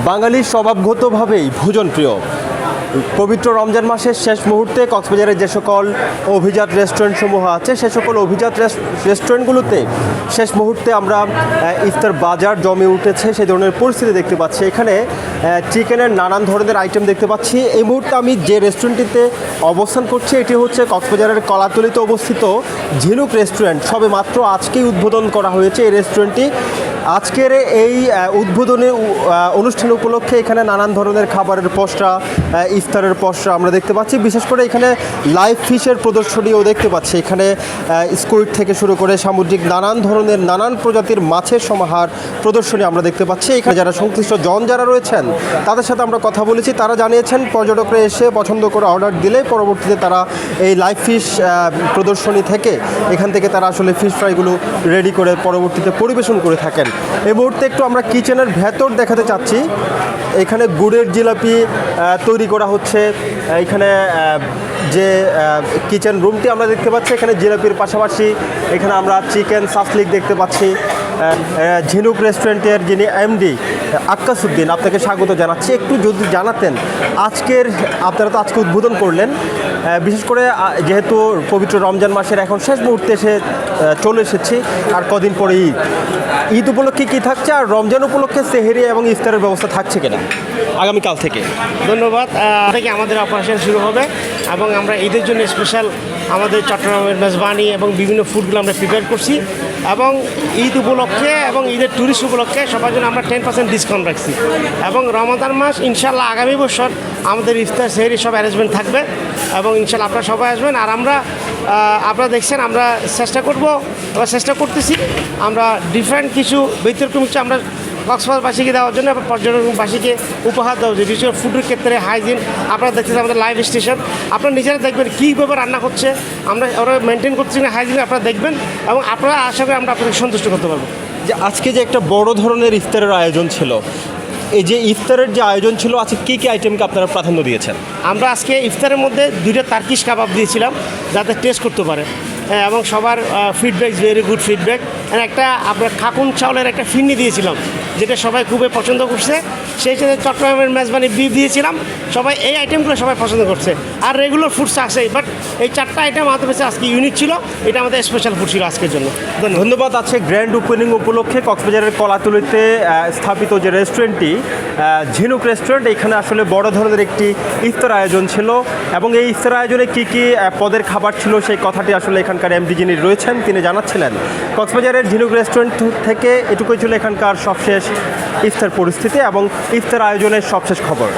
বাঙালি স্বভাবগতভাবেই ভোজনপ্রিয়। পবিত্র রমজান মাসের শেষ মুহূর্তে কক্সবাজারের যে সকল অভিজাত রেস্টুরেন্টসমূহ আছে সে সকল অভিজাত রেস্টুরেন্টগুলোতে শেষ মুহূর্তে আমরা ইফতার বাজার জমে উঠেছে সেই ধরনের পরিস্থিতি দেখতে পাচ্ছি। এখানে চিকেনের নানান ধরনের আইটেম দেখতে পাচ্ছি। এই মুহূর্তে আমি যে রেস্টুরেন্টটিতে অবস্থান করছি এটি হচ্ছে কক্সবাজারের কলাতলিতে অবস্থিত ঝিনুক রেস্টুরেন্ট। সবে মাত্র আজকেই উদ্বোধন করা হয়েছে এই রেস্টুরেন্টটি। আজকের এই উদ্বোধনী অনুষ্ঠান উপলক্ষে এখানে নানান ধরনের খাবারের পসরা, ইফতারের পসরা আমরা দেখতে পাচ্ছি। বিশেষ করে এখানে লাইভ ফিশের প্রদর্শনীও দেখতে পাচ্ছি। এখানে স্কুইড থেকে শুরু করে সামুদ্রিক নানান ধরনের নানান প্রজাতির মাছের সমাহার প্রদর্শনী আমরা দেখতে পাচ্ছি। এখানে যারা সংশ্লিষ্ট জন যারা রয়েছেন তাদের সাথে আমরা কথা বলেছি। তারা জানিয়েছেন পর্যটকরা এসে পছন্দ করে অর্ডার দিলে পরবর্তীতে তারা এই লাইভ ফিশ প্রদর্শনী থেকে এখান থেকে তারা আসলে ফিশ ফ্রাইগুলো রেডি করে পরবর্তীতে পরিবেশন করে থাকেন। এই মুহূর্তে একটু আমরা কিচেনের ভেতর দেখাতে চাচ্ছি। এখানে গুড়ের জিলাপি তৈরি করা হচ্ছে। এখানে যে কিচেন রুমটি আমরা দেখতে পাচ্ছি এখানে জিলাপির পাশাপাশি এখানে আমরা চিকেন সাসলিক দেখতে পাচ্ছি। ঝিনুক রেস্টুরেন্টের যিনি এমডি আক্কাসউদ্দিন, আপনাকে স্বাগত জানাচ্ছি। একটু যদি জানাতেন আপনারা তো আজকে উদ্বোধন করলেন, বিশেষ করে যেহেতু পবিত্র রমজান মাসের এখন শেষ মুহূর্তে চলে এসেছি আর কদিন পরে ঈদ উপলক্ষে কী থাকছে, আর রমজান উপলক্ষে সেহেরি এবং ইফতারের ব্যবস্থা থাকছে কিনা আগামীকাল থেকে? ধন্যবাদ। থেকে আমাদের অপারেশন শুরু হবে এবং আমরা ঈদের জন্য স্পেশাল আমাদের চট্টগ্রামের মেজবানি এবং বিভিন্ন ফুডগুলো আমরা প্রিপেয়ার করছি এবং ঈদ উপলক্ষে এবং ঈদের ট্যুরিস্ট উপলক্ষে সবার জন্য আমরা 10% ডিসকাউন্ট রাখছি এবং রমাদান মাস ইনশাল্লাহ আগামী বছর আমাদের ইফতার সেহরি সব অ্যারেঞ্জমেন্ট থাকবে এবং ইনশাল্লাহ আপনারা সবাই আসবেন। আর আপনারা দেখছেন আমরা চেষ্টা করতেছি আমরা ডিফারেন্ট কিছু ব্যতিক্রম কিছু আমরা কক্সবাজারবাসীকে দেওয়ার জন্য এবং পর্যটকবাসীকে উপহার দেওয়া উচিত। বিশেষ করে ফুডের ক্ষেত্রে হাইজিন আপনারা দেখতেছেন আমাদের লাইভ স্টেশন, আপনারা নিজেরা দেখবেন কীভাবে রান্না করছে, আমরা ওরা মেনটেন করছি না হাইজিন আপনারা দেখবেন এবং আপনারা আশা করি আমরা আপনাদের সন্তুষ্ট করতে পারবো। যে আজকে যে একটা বড় ধরনের ইফতারের আয়োজন ছিল, এই যে ইফতারের যে আয়োজন ছিল আজকে কী কী আইটেমকে আপনারা প্রাধান্য দিয়েছেন? আমরা আজকে ইফতারের মধ্যে 2টা তার্কিশ কাবাব দিয়েছিলাম যাতে টেস্ট করতে পারে এবং সবার ফিডব্যাক ভেরি গুড ফিডব্যাক। একটা আপনার খাকুন চাউলের একটা ফিরনি দিয়েছিলাম যেটা সবাই খুবই পছন্দ করছে। সেই সাথে চট্টগ্রামের মেজবানি বিফ দিয়েছিলাম, সবাই এই আইটেমগুলো সবাই পছন্দ করছে। আর রেগুলার ফুডস আসে, বাট এই 4টা আইটেম আমাদের কাছে আজকে ইউনিক ছিল, এটা আমাদের স্পেশাল ফুড ছিল আজকের জন্য। ধন্যবাদ। আছে গ্র্যান্ড ওপেনিং উপলক্ষে কক্সবাজারের কলাতলিতে স্থাপিত যে রেস্টুরেন্টটি ঝিনুক রেস্টুরেন্ট, এখানে আসলে বড় ধরনের একটি ইফতার আয়োজন ছিল এবং এই ইফতার আয়োজনে কী কী পদের খাবার ছিল সেই কথাটি আসলে এখানকার এমডি যিনি রয়েছেন তিনি জানাচ্ছিলেন। কক্সবাজারের ঝিনুক রেস্টুরেন্ট থেকে এটুকুই ছিল এখানকার সবশেষ ইফতার পরিস্থিতি এবং ইফতার আয়োজনের সবশেষ খবর।